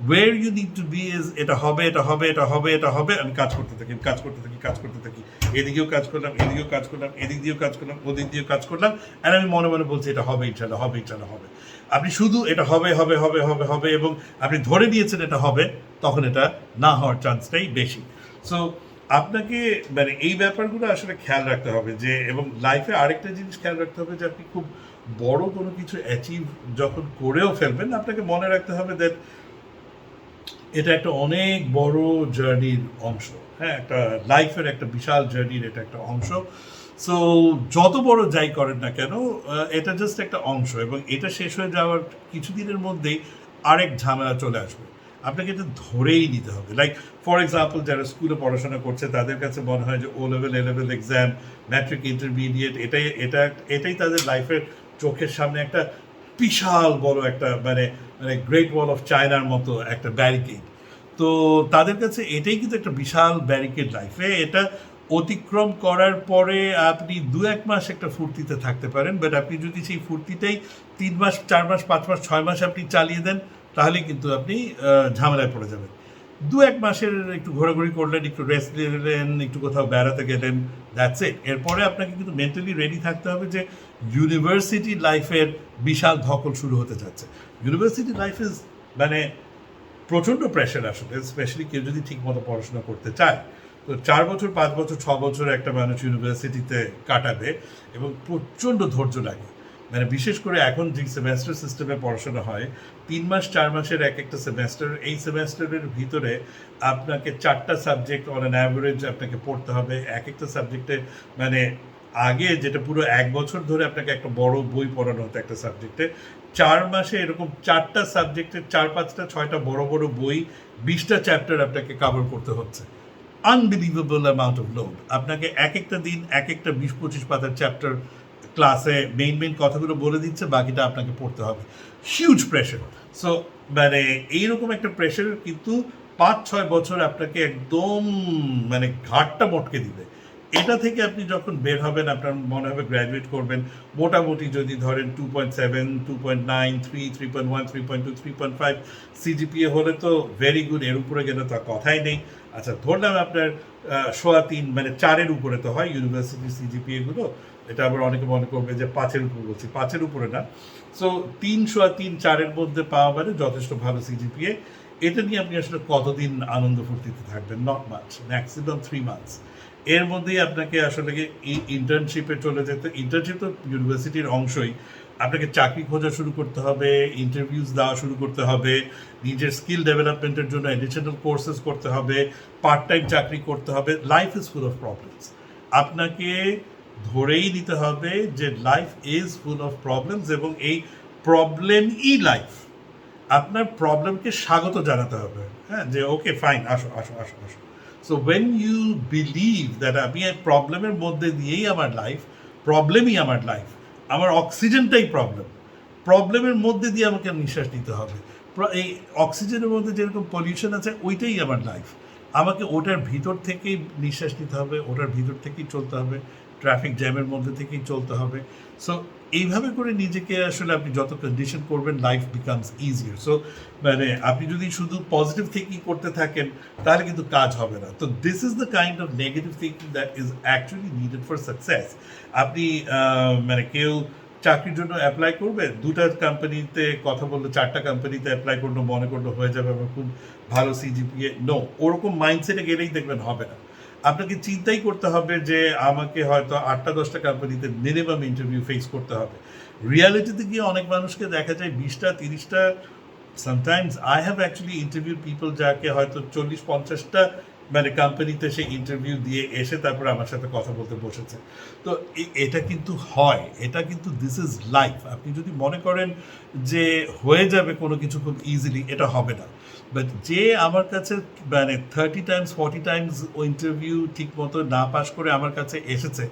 Where you need to be is এটা হবে, এটা হবে, এটা হবে, এটা হবে, আমি কাজ করতে থাকি, কাজ করতে থাকি, কাজ করতে থাকি, এদিকেও কাজ করলাম, এদিকেও কাজ করলাম, এদিক দিয়েও কাজ করলাম, ওদিক দিয়েও কাজ করলাম, আর আমি মনে মনে বলছি এটা হবে ইনশাল্লাহ, হবে ইনশাল্লাহ হবে। আপনি শুধু এটা হবে হবে হবে হবে হবে এবং আপনি ধরে নিয়েছেন এটা হবে, তখন এটা না হওয়ার চান্সটাই বেশি। সো আপনাকে মানে এই ব্যাপারগুলো আসলে খেয়াল রাখতে হবে যে, এবং লাইফে আরেকটা জিনিস খেয়াল রাখতে হবে যে আপনি খুব বড় কোনো কিছু অ্যাচিভ যখন করেও ফেলবেন, আপনাকে মনে রাখতে হবে দ্যাট এটা একটা অনেক বড় জার্নির অংশ। হ্যাঁ, একটা লাইফের একটা বিশাল জার্নির এটা একটা অংশ। সো যত বড় যাই করেন না কেন, এটা জাস্ট একটা অংশ, এবং এটা শেষ হয়ে যাওয়ার কিছুদিনের মধ্যেই আরেক ঝামেলা চলে আসবে। আপনাকে এটা ধরেই নিতে হবে। লাইক ফর এক্সাম্পল, যারা স্কুলে পড়াশোনা করছে তাদের কাছে মনে হয় যে O level, A level exam, matric, intermediate, এটাই তাদের লাইফের চোখের সামনে একটা বিশাল বড় একটা মানে মানে গ্রেট ওয়াল অফ চায়নার মতো একটা ব্যারিকেড। তো তাদের কাছে এটাই কিন্তু একটা বিশাল ব্যারিকেড লাইফে। এটা অতিক্রম করার পরে আপনি ২-১ মাস একটা ফুর্তিতে থাকতে পারেন, বাট আপনি যদি সেই ফুর্তিটাই ৩ মাস, ৪ মাস, ৫ মাস, ৬ মাস আপনি চালিয়ে দেন, তাহলে কিন্তু আপনি ঝামেলায় পড়ে যাবেন। ২-১ মাসের একটু ঘোরাঘুরি করলেন, একটু রেস্ট নিলেন, একটু কোথাও বেড়াতে গেলেন, দ্যাটস ইট। এরপরে আপনাকে কিন্তু মেন্টালি রেডি থাকতে হবে যে ইউনিভার্সিটি লাইফের বিশাল ধকল শুরু হতে যাচ্ছে। ইউনিভার্সিটি লাইফ ইজ মানে প্রচণ্ড প্রেশার আসলে, স্পেশালি কেউ যদি ঠিকমতো পড়াশোনা করতে চায়। তো ৪ বছর, ৫ বছর, ৬ বছর একটা মানুষ ইউনিভার্সিটিতে কাটাবে, এবং প্রচণ্ড ধৈর্য লাগে। মানে বিশেষ করে এখন যে সেমেস্টার সিস্টেমে পড়াশোনা হয় 3 মাস 4 মাসের এক একটা সেমেস্টার, এই সেমেস্টারের ভিতরে আপনাকে 4টা সাবজেক্ট অন অ্যান অ্যাভারেজ আপনাকে পড়তে হবে। এক একটা সাবজেক্টে মানে আগে যেটা পুরো 1 বছর ধরে আপনাকে একটা বড় বই পড়ানো হতো একটা সাবজেক্টে, 4 মাসে এরকম 4টা সাবজেক্টের 4 5টা 6টা বড় বড় বই, 20টা চ্যাপ্টার আপনাকে কভার করতে হচ্ছে। Unbelievable amount of load. আপনাকে এক একটা দিন এক একটা 20-25 পাতার চ্যাপ্টার ক্লাসে মেইন কথাগুলো বলে দিচ্ছে, বাকিটা আপনাকে পড়তে হবে। Huge pressure. সো মানে এইরকম একটা প্রেশার কিন্তু 5-6 বছর আপনাকে একদম মানে ঘাটটা মটকে দিবে। এটা থেকে আপনি যখন বের হবেন আপনার মনে হবে গ্র্যাজুয়েট করবেন মোটামুটি যদি ধরেন 2.7, 2.9, 3, 3.1, 3.2, 3.5 সিজিপিএ হলে তো ভেরি গুড, এর উপরে গেলে তো আর কথাই নেই। আচ্ছা ধরলাম আপনার 3.25 মানে 4-এর উপরে তো হয় ইউনিভার্সিটি সিজিপিএ গুলো, এটা আবার অনেকে মনে করবে যে 5-এর উপর বলছি, 5-এর উপরে না। সো 3.3, 4-এর মধ্যে পাওয়া মানে যথেষ্ট ভালো সিজিপিএ। এটা নিয়ে আপনি আসলে কতদিন আনন্দ ফুর্তিতে থাকবেন? Not much, maximum 3 months. এর মধ্যেই আপনাকে আসলে ইন্টার্নশিপে চলে যেতে, ইন্টার্নশিপ তো ইউনিভার্সিটির অংশই, আপনাকে চাকরি খোঁজা শুরু করতে হবে, ইন্টারভিউজ দেওয়া শুরু করতে হবে, নিজের স্কিল ডেভেলপমেন্টের জন্য এডিশনাল কোর্সেস করতে হবে, পার্ট টাইম চাকরি করতে হবে। Life is full of problems. আপনাকে ধরেই নিতে হবে যে life is full of problems, এবং এই প্রবলেমই লাইফ। আপনার প্রবলেমকে স্বাগত জানাতে হবে, হ্যাঁ, যে ওকে ফাইন, আসো আসো আসো আসো। So when you believe that আমি প্রবলেমের মধ্যে দিয়েই আমার লাইফ, প্রবলেমই আমার লাইফ, আমার অক্সিজেনটাই প্রবলেম, প্রবলেমের মধ্যে দিয়ে আমাকে নিঃশ্বাস নিতে হবে। এই অক্সিজেনের মধ্যে যেরকম পলিউশন আছে ওইটাই আমার লাইফ, আমাকে ওটার ভিতর থেকেই নিঃশ্বাস নিতে হবে, ওটার ভিতর থেকেই চলতে হবে, ট্রাফিক জ্যামের মধ্যে থেকেই চলতে হবে। সো এইভাবে করে নিজেকে আসলে আপনি যত কন্ডিশন করবেন লাইফ বিকামস ইজিয়ার। সো মানে আপনি যদি শুধু পজিটিভ থিঙ্কিং করতে থাকেন তাহলে কিন্তু কাজ হবে না। তো this is the kind of negative thinking that is actually needed for success. আপনি মানে কেউ চাকরির জন্য অ্যাপ্লাই করবে, 2টা কোম্পানিতে কথা বললো, 4টা কোম্পানিতে অ্যাপ্লাই করলো, মনে করলো হয়ে যাবে আমার খুব ভালো সিজিপিএ। নো, ওরকম মাইন্ডসেটে গেলেই দেখবেন হবে না। আপনাকে চিন্তাই করতে হবে যে আমাকে হয়তো 8টা 10টা কোম্পানিতে মিনিমাম ইন্টারভিউ ফেস করতে হবে। রিয়ালিটিতে গিয়ে অনেক মানুষকে দেখা যায় 20টা 30টা, sometimes I have actually interview people যাকে হয়তো 40-50টা মানে কোম্পানিতে সে ইন্টারভিউ দিয়ে এসে তারপর আমার সাথে কথা বলতে বসেছে। তো এটা কিন্তু হয়, এটা কিন্তু দিস ইজ লাইফ। আপনি যদি মনে করেন যে হয়ে যাবে কোনো কিছু খুব ইজিলি, এটা হবে না। বাট যে আমার কাছে মানে 30 টাইমস 40 টাইমস ও ইন্টারভিউ ঠিক মতো না পাস করে আমার কাছে এসেছে,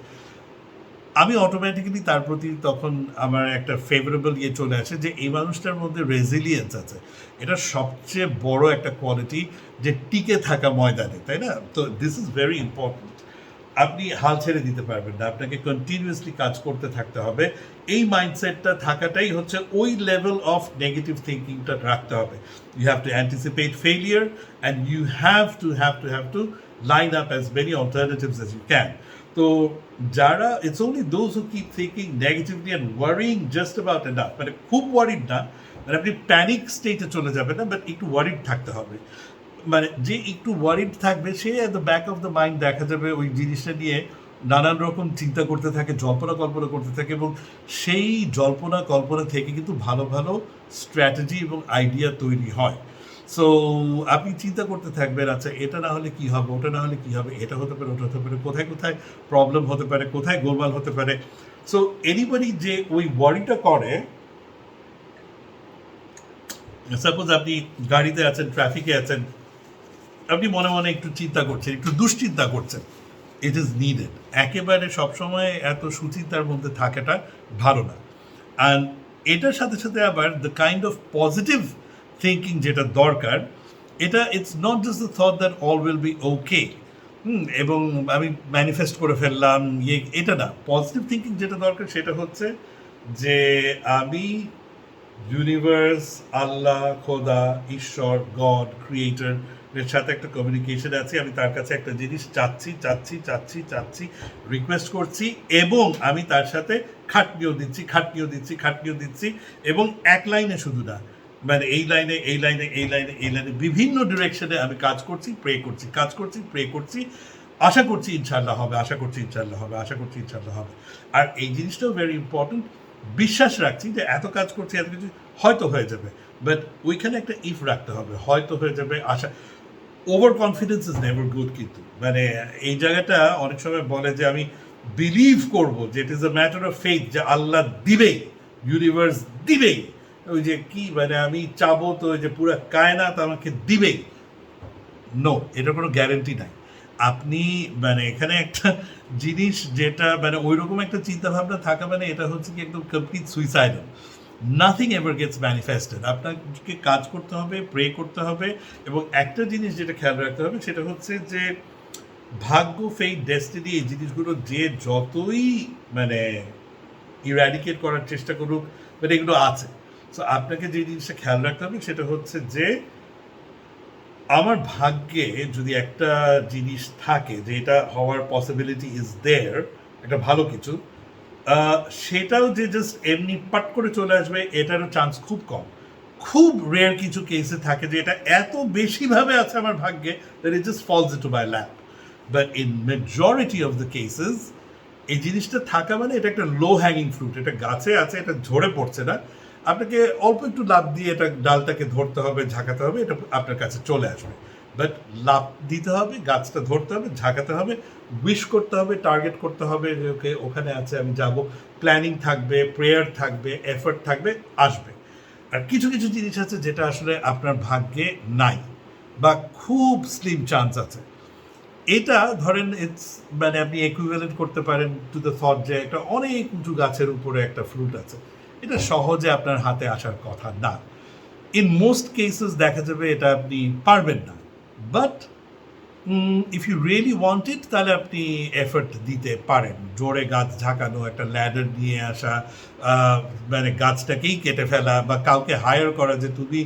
আমি অটোমেটিক্যালি তার প্রতি তখন আমার একটা ফেভারেবল ইয়ে চলে আসে যে এই মানুষটার মধ্যে রেজিলিয়েন্স আছে। এটা সবচেয়ে বড় একটা কোয়ালিটি, যে টিকে থাকা ময়দানে, তাই না? তো দিস ইজ ভেরি ইম্পর্টেন্ট। আপনি হাল ছেড়ে দিতে পারবেন না, আপনাকে কন্টিনিউয়াসলি কাজ করতে থাকতে হবে। এই মাইন্ডসেটটা থাকাটাই হচ্ছে ওই লেভেল অফ নেগেটিভ থিঙ্কিংটা রাখতে হবে। You have to anticipate failure and you have to line up as many alternatives as you can. তো যারা, it's only those who keep thinking negatively and worrying just about enough, মানে খুব ওয়ারিড না, মানে আপনি প্যানিক স্টেটে চলে যাবেন না, বাট একটু ওয়ারিড থাকতে হবে। মানে যে একটু ওয়ারিড থাকবে সে at the back of the mind দেখা যাবে ওই জিনিসটা নিয়ে নানান রকম চিন্তা করতে থাকে, জল্পনা কল্পনা করতে থাকে, এবং সেই জল্পনা কল্পনা থেকে কিন্তু ভালো ভালো স্ট্র্যাটেজি এবং আইডিয়া তৈরি হয়। সো আপনি চিন্তা করতে থাকবেন, আচ্ছা এটা না হলে কী হবে, ওটা না হলে কী হবে, এটা হতে পারে, ওটা হতে পারে, কোথায় কোথায় প্রবলেম হতে পারে, কোথায় গোলমাল হতে পারে। সো এনিবডি যে ওই ওয়ারিটা করে, সাপোজ আপনি গাড়িতে আছেন, ট্রাফিকে আছেন, আপনি মনে মনে একটু চিন্তা করছেন, একটু দুশ্চিন্তা করছেন, ইট ইজ নিডেড। একেবারে সবসময় এত সুচিন্তার মধ্যে থাকাটা ভালো না। অ্যান্ড এটার সাথে সাথে আবার the kind of positive thinking যেটা দরকার, এটা it's not just the thought that all will be okay, এবং আমি ম্যানিফেস্ট করে ফেললাম এটা না। পজিটিভ থিঙ্কিং যেটা দরকার সেটা হচ্ছে যে আমি ইউনিভার্স, আল্লাহ, খোদা, ঈশ্বর, গড, ক্রিয়েটর এর সাথে একটা কমিউনিকেশন আছে, আমি তার কাছে একটা জিনিস চাচ্ছি চাচ্ছি চাচ্ছি চাচ্ছি, রিকোয়েস্ট করছি, এবং আমি তার সাথে খাটনিও দিচ্ছি খাটনিও দিচ্ছি খাটনিও দিচ্ছি, এবং এক লাইনে শুধু না, মানে এই লাইনে এই লাইনে এই লাইনে এই লাইনে বিভিন্ন ডিরেকশনে আমি কাজ করছি, প্রে করছি, কাজ করছি, প্রে করছি, আশা করছি ইনশাল্লাহ হবে, আশা করছি ইনশাল্লাহ হবে, আশা করছি ইনশাল্লাহ হবে। আর এই জিনিসটাও ভেরি ইম্পর্টেন্ট, বিশ্বাস রাখছি যে এত কাজ করছি এত কিছু হয়তো হয়ে যাবে, বাট ওইখানে একটা ইফ রাখতে হবে, হয়তো হয়ে যাবে আশা। Overconfidence is never good, কিন্তু মানে এই জায়গাটা অনেক সময় বলে যে আমি বিলিভ করব যে it is a matter of faith, যে আল্লাহ দিবেই, ইউনিভার্স দিবেই, ওই যে কি মানে আমি চাবো তো ওই যে পুরো কায়নাত আমাকে দিবেই। নো, এটার কোনো গ্যারেন্টি নাই। আপনি মানে এখানে একটা জিনিস যেটা মানে ওই রকম একটা চিন্তাভাবনা থাকা মানে এটা হচ্ছে কি একদম complete suicidal. Nothing ever gets manifested. আপনাকে কাজ করতে হবে, প্রে করতে হবে, এবং একটা জিনিস যেটা খেয়াল রাখতে হবে সেটা হচ্ছে যে ভাগ্য, ফেট, ডেস্টিনি, এই জিনিসগুলো যে যতই মানে ইরাডিকেট করার চেষ্টা করুক, বাট এগুলো আছে। সো আপনাকে যে জিনিসটা খেয়াল রাখতে হবে সেটা হচ্ছে যে আমার ভাগ্যে যদি একটা জিনিস থাকে যে এটা হওয়ার পসিবিলিটি ইজ দেয়ার, একটা ভালো কিছু, সেটাও যে জাস্ট এমনি পাট করে চলে আসবে এটারও চান্স খুব কম। খুব রেয়ার কিছু কেসে থাকে যে এটা এত বেশিভাবে আছে আমার ভাগ্যে that it just falls into my lap. But in majority of the cases এই জিনিসটা থাকা মানে এটা একটা লো হ্যাঙ্গিং ফ্রুট, এটা গাছে আছে, এটা ঝরে পড়ছে না। আপনাকে অল্প একটু লাফ দিয়ে এটা ডালটাকে ধরতে হবে, ঝাঁকাতে হবে, এটা আপনার কাছে চলে আসবে। বাট লাফ দিতে হবে, গাছটা ধরতে হবে, ঝাঁকাতে হবে, উইশ করতে হবে, টার্গেট করতে হবে যে ওকে ওখানে আছে আমি যাব, প্ল্যানিং থাকবে, প্রেয়ার থাকবে, এফর্ট থাকবে, আসবে। আর কিছু কিছু জিনিস আছে যেটা আসলে আপনার ভাগ্যে নাই বা খুব স্লিম চান্স আছে। এটা ধরেন ইটস মানে আপনি ইকুইভ্যালেন্ট করতে পারেন টু দ্য থট যে একটা অনেক উঁচু গাছের উপরে একটা ফ্রুট আছে, এটা সহজে আপনার হাতে আসার কথা না। ইন মোস্ট কেসেস দেখা যাবে এটা আপনি পারবেন না, but if you really want it তাহলে আপনি এফর্ট দিতে পারেন। জোরে গাছ ঝাঁকানো, একটা ল্যাডার নিয়ে আসা, মানে গাছটাকেই কেটে ফেলা, বা কাউকে হায়ার করা যে তুমি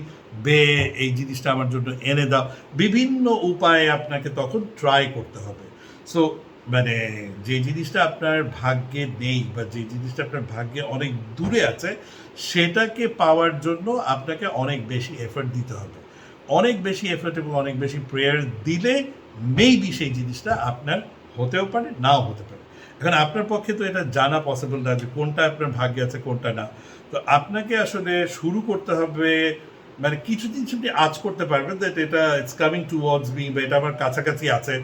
বেয়ে এই জিনিসটা আমার জন্য এনে দাও। বিভিন্ন উপায়ে আপনাকে তখন ট্রাই করতে হবে। সো মানে যে জিনিসটা আপনার ভাগ্যে নেই বা যে জিনিসটা আপনার ভাগ্যে অনেক দূরে আছে সেটাকে পাওয়ার জন্য আপনাকে অনেক বেশি এফর্ট দিতে হবে। অনেক বেশি এফর্ট এবং অনেক বেশি প্রেয়ার দিলে মেবি সেই জিনিসটা আপনার হতেও পারে, নাও হতে পারে। এখন আপনার পক্ষে তো এটা জানা পসিবল না যে কোনটা আপনার ভাগ্যে আছে কোনটা না। তো আপনাকে আসলে শুরু করতে হবে, মানে কিছু জিনিস আপনি আজ করতে পারবেন দ্যাট এটা ইটস কামিং টুয়ার্ডস মি বা এটা আমার কাছাকাছি আছে,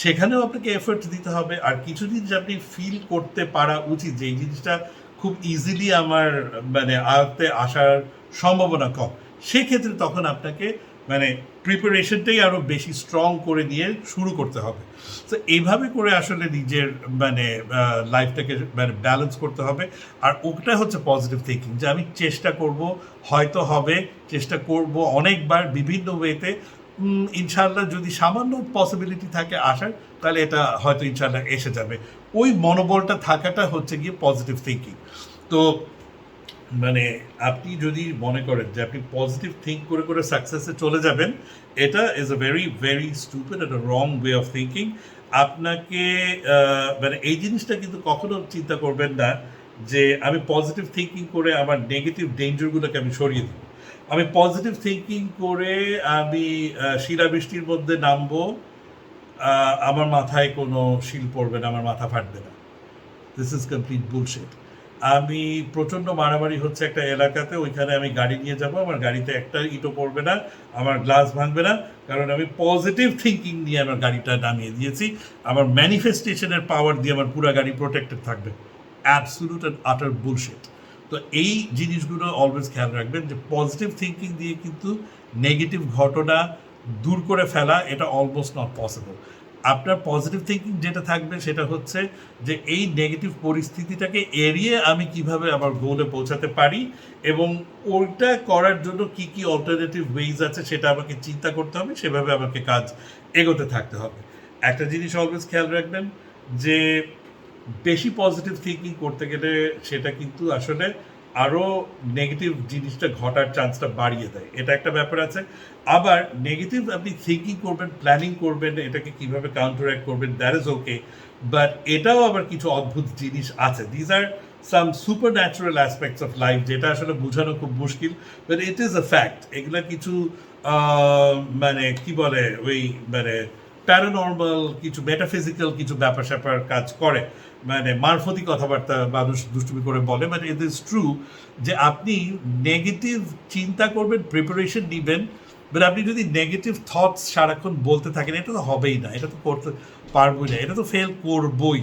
সেখানেও আপনাকে এফর্ট দিতে হবে। আর কিছু জিনিস আপনি ফিল করতে পারা উচিত যে এই জিনিসটা খুব ইজিলি আমার মানে আয়ত্তে আসার সম্ভাবনা কম, সেক্ষেত্রে তখন আপনাকে মানে প্রিপারেশনটাই আরও বেশি স্ট্রং করে নিয়ে শুরু করতে হবে। তো এইভাবে করে আসলে নিজের মানে লাইফটাকে মানে ব্যালেন্স করতে হবে। আর ওটা হচ্ছে পজিটিভ থিঙ্কিং, যে আমি চেষ্টা করব, হয়তো হবে, চেষ্টা করব অনেকবার বিভিন্ন ওয়েতে, ইনশাল্লাহ যদি সামান্য পসিবিলিটি থাকে আসার তাহলে এটা হয়তো ইনশাল্লাহ এসে যাবে। ওই মনোবলটা থাকাটা হচ্ছে গিয়ে পজিটিভ থিঙ্কিং। তো মানে আপনি যদি মনে করেন যে আপনি পজিটিভ থিঙ্ক করে করে সাকসেসে চলে যাবেন, এটা is a very very stupid and wrong way of thinking. আপনাকে মানে এই জিনিসটা কিন্তু কখনো চিন্তা করবেন না যে আমি পজিটিভ থিঙ্কিং করে আমার নেগেটিভ ডেঞ্জারগুলোকে আমি সরিয়ে দেবো। আমি পজিটিভ থিঙ্কিং করে আমি শিলাবৃষ্টির মধ্যে নামবো, আমার মাথায় কোনো শিল পড়বে না, আমার মাথা ফাটবে না। This is complete bullshit. আমি প্রচণ্ড মারামারি হচ্ছে একটা এলাকাতে, ওইখানে আমি গাড়ি নিয়ে যাব, আমার গাড়িতে একটা ইটও পড়বে না, আমার গ্লাস ভাঙবে না, কারণ আমি পজিটিভ থিঙ্কিং নিয়ে আমার গাড়িটা নামিয়ে দিয়েছি। আমার ম্যানিফেস্টেশনের পাওয়ার দিয়ে আমার পুরো গাড়ি প্রোটেক্টেড থাকবে। অ্যাবসুলুট অ্যান্ড আটার বুলশিট। তো এই জিনিসগুলো অলওয়েজ খেয়াল রাখবেন যে পজিটিভ থিঙ্কিং দিয়ে কিন্তু নেগেটিভ ঘটনা দূর করে ফেলা এটা অলমোস্ট নট পসিবল। আপনার পজিটিভ থিঙ্কিং যেটা থাকবে সেটা হচ্ছে যে এই নেগেটিভ পরিস্থিতিটাকে এড়িয়ে আমি কিভাবে আমার গোলে পৌঁছাতে পারি, এবং ওইটা করার জন্য কি কি অল্টারনেটিভ ওয়েজ আছে সেটা আমাকে চিন্তা করতে হবে, সেভাবে আমাকে কাজ এগোতে থাকতে হবে। একটা জিনিস অলওয়েজ খেয়াল রাখবেন যে বেশি পজিটিভ থিঙ্কিং করতে গেলে সেটা কিন্তু আসলে আরও নেগেটিভ জিনিসটা ঘটার চান্সটা বাড়িয়ে দেয়, এটা একটা ব্যাপার আছে। আবার নেগেটিভ আপনি থিঙ্কিং করবেন, প্ল্যানিং করবেন, এটাকে কীভাবে কাউন্টারঅ্যাক্ট করবেন, দ্যাট ইজ ওকে। বাট এটাও আবার কিছু অদ্ভুত জিনিস আছে, these are some super natural aspects of life, যেটা আসলে বোঝানো খুব মুশকিল, but it is a fact. এগুলা কিছু মানে কি বলে ওই মানে প্যারানর্মাল কিছু, মেটাফিজিক্যাল কিছু ব্যাপার স্যাপার কাজ করে। মানে মারফতি কথাবার্তা মানুষ দুষ্টুমি করে বলে, বাট ইট ইজ ট্রু যে আপনি নেগেটিভ চিন্তা করবেন, প্রিপারেশন নেবেন, বাট আপনি যদি নেগেটিভ থটস সারাক্ষণ বলতে থাকেন, এটা তো হবেই না, এটা তো করতে পারবোই না, এটা তো ফেল করবই।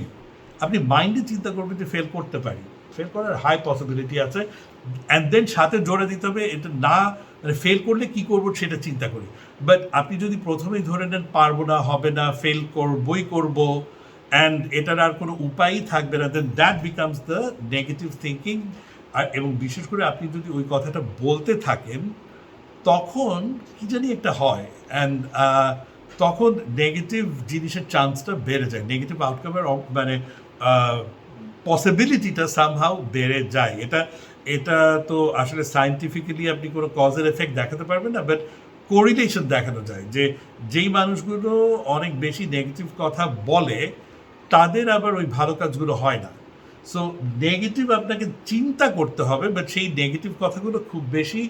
আপনি মাইন্ডে চিন্তা করবেন যে ফেল করতে পারি, ফেল করার হাই পসিবিলিটি আছে, অ্যান্ড দেন সাথে জোরে দিতে হবে এটা না, মানে ফেল করলে কী করবো সেটা চিন্তা করি। বাট আপনি যদি প্রথমেই ধরে নেন পারবো না, হবে না, ফেল করবই করবো, অ্যান্ড এটার আর কোনো উপায়ই থাকবে না, then that becomes the negative thinking. আর এবং বিশেষ করে আপনি যদি ওই কথাটা বলতে থাকেন, তখন কি জানি একটা হয়, অ্যান্ড তখন নেগেটিভ জিনিসের চান্সটা বেড়ে যায়, নেগেটিভ আউটকামের মানে পসিবিলিটিটা সামহাউ বেড়ে যায়। এটা এটা তো আসলে সায়েন্টিফিক্যালি আপনি কোনো কজের এফেক্ট দেখাতে পারবেন না, বাট কোরিলেশন দেখানো যায় যে যেই মানুষগুলো অনেক বেশি নেগেটিভ কথা বলে তাদের আবার ওই ভালো কাজগুলো হয় না। সো নেগেটিভ আপনাকে চিন্তা করতে হবে, বাট সেই নেগেটিভ কথাগুলো খুব বেশি